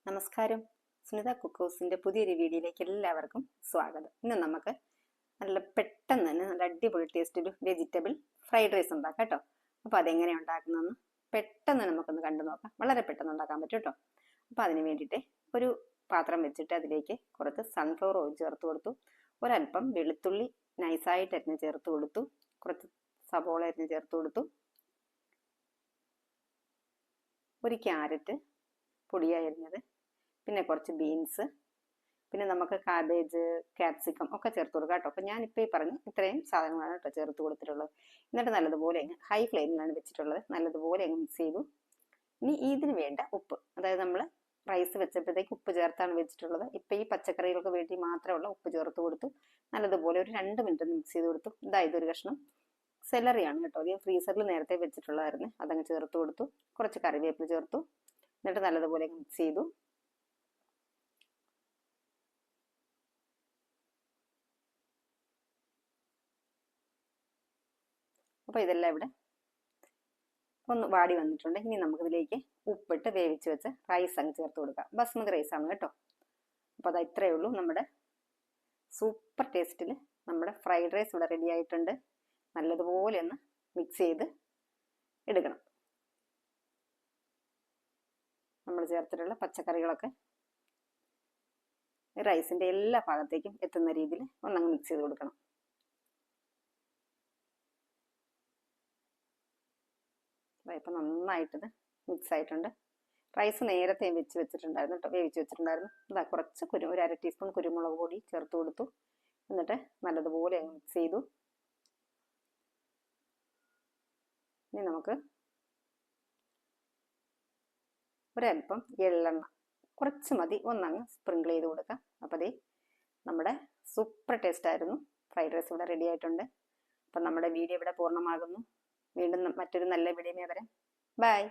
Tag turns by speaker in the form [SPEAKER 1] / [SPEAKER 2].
[SPEAKER 1] നമസ്കാരം, സുനിത കുക്കോസിൻ്റെ പുതിയൊരു വീഡിയോയിലേക്ക് എല്ലാവർക്കും സ്വാഗതം. ഇന്ന് നമുക്ക് നല്ല പെട്ടെന്ന് തന്നെ നല്ല അടിപൊളി ടേസ്റ്റ് ഒരു വെജിറ്റബിൾ ഫ്രൈഡ് റൈസ് ഉണ്ടാക്കാം കേട്ടോ. അപ്പോൾ അതെങ്ങനെയാണ് ഉണ്ടാക്കുന്നതെന്ന് പെട്ടെന്ന് നമുക്കൊന്ന് കണ്ടു നോക്കാം. വളരെ പെട്ടെന്ന് ഉണ്ടാക്കാൻ പറ്റും കേട്ടോ. അപ്പോൾ അതിന് വേണ്ടിയിട്ട് ഒരു പാത്രം വെച്ചിട്ട് അതിലേക്ക് കുറച്ച് സൺഫ്ലവർ ഓയിൽ ചേർത്ത് കൊടുത്തു, ഒരല്പം വെളുത്തുള്ളി നൈസായിട്ട് അരിഞ്ഞ് ചേർത്ത് കൊടുത്തു, കുറച്ച് സവോള അരിഞ്ഞ് ചേർത്ത് കൊടുത്തു, ഒരു ക്യാരറ്റ് പൊടിയായി അരിഞ്ഞത്, പിന്നെ കുറച്ച് ബീൻസ്, പിന്നെ നമുക്ക് കാബേജ്, ക്യാപ്സിക്കം ഒക്കെ ചേർത്ത് കൊടുക്കാം കേട്ടോ. അപ്പോൾ ഞാനിപ്പോൾ ഈ പറഞ്ഞ് ഇത്രയും സാധനങ്ങളാണ് കേട്ടോ ചേർത്ത് കൊടുത്തിട്ടുള്ളത്. എന്നിട്ട് നല്ലതുപോലെ ഹൈ ഫ്ലെയിമിലാണ് വെച്ചിട്ടുള്ളത്. നല്ലതുപോലെ മിക്സ് ചെയ്തു. ഇനി ഇതിന് വേണ്ട ഉപ്പ്, അതായത് നമ്മൾ റൈസ് വെച്ചപ്പോഴത്തേക്ക് ഉപ്പ് ചേർത്താണ് വെച്ചിട്ടുള്ളത്. ഇപ്പം ഈ പച്ചക്കറികൾക്ക് വേണ്ടി മാത്രമുള്ള ഉപ്പ് ചേർത്ത് കൊടുത്തു. നല്ലതുപോലെ ഒരു 2 മിനിറ്റ് മിക്സ് ചെയ്ത് കൊടുത്തു. ഇതൊരു കഷ്ണം സെലറിയാണ് കേട്ടോ. അത് ഫ്രീസറിൽ നേരത്തെ വെച്ചിട്ടുള്ളതായിരുന്നു. അതങ്ങ് ചേർത്ത് കൊടുത്തു. കുറച്ച് കറിവേപ്പില ചേർത്തു. എന്നിട്ട് നല്ലതുപോലെ മിക്സ് ചെയ്തു. അപ്പോൾ ഇതെല്ലാം ഇവിടെ ഒന്ന് വാടി വന്നിട്ടുണ്ട്. ഇനി നമുക്കിതിലേക്ക് ഉപ്പിട്ട് വേവിച്ച് വെച്ച് റൈസ് അങ്ങ് ചേർത്ത് കൊടുക്കാം. ബസ്മതി റൈസാണ് കേട്ടോ. അപ്പോൾ അത് ഇത്രയേ ഉള്ളൂ. നമ്മുടെ സൂപ്പർ ടേസ്റ്റിൽ നമ്മുടെ ഫ്രൈഡ് റൈസ് ഇവിടെ റെഡി ആയിട്ടുണ്ട്. നല്ലതുപോലെ ഒന്ന് മിക്സ് ചെയ്ത് എടുക്കണം. നമ്മൾ ചേർത്തിട്ടുള്ള പച്ചക്കറികളൊക്കെ റൈസിൻ്റെ എല്ലാ ഭാഗത്തേക്കും എത്തുന്ന രീതിയിൽ ഒന്നങ്ങ് മിക്സ് ചെയ്ത് കൊടുക്കണം. ഇപ്പം നന്നായിട്ടത് മിക്സ് ആയിട്ടുണ്ട്. റൈസ് നേരത്തെ വെച്ചിട്ടുണ്ടായിരുന്നു കേട്ടോ, വേവിച്ച് വെച്ചിട്ടുണ്ടായിരുന്നു. കുറച്ച് ഒരു 1/2 ടീസ്പൂൺ കുരുമുളക് പൊടി ചേർത്ത് കൊടുത്തു. എന്നിട്ട് നല്ലതുപോലെ മിക്സ് ചെയ്തു. ഇനി നമുക്ക് ഒരല്പം എള്ളെണ്ണ കുറച്ച് മതി ഒന്നങ്ങ് സ്പ്രിങ്കിൾ ചെയ്ത് കൊടുക്കാം. അപ്പോൾ നമ്മുടെ സൂപ്പർ ടേസ്റ്റ് ആയിരുന്നു ഫ്രൈഡ് റൈസ് ഇവിടെ റെഡി ആയിട്ടുണ്ട്. അപ്പം നമ്മുടെ വീഡിയോ ഇവിടെ പൂർണ്ണമാകുന്നു. വീണ്ടും മറ്റൊരു നല്ല വീഡിയോയിൽ വരാം. ബൈ.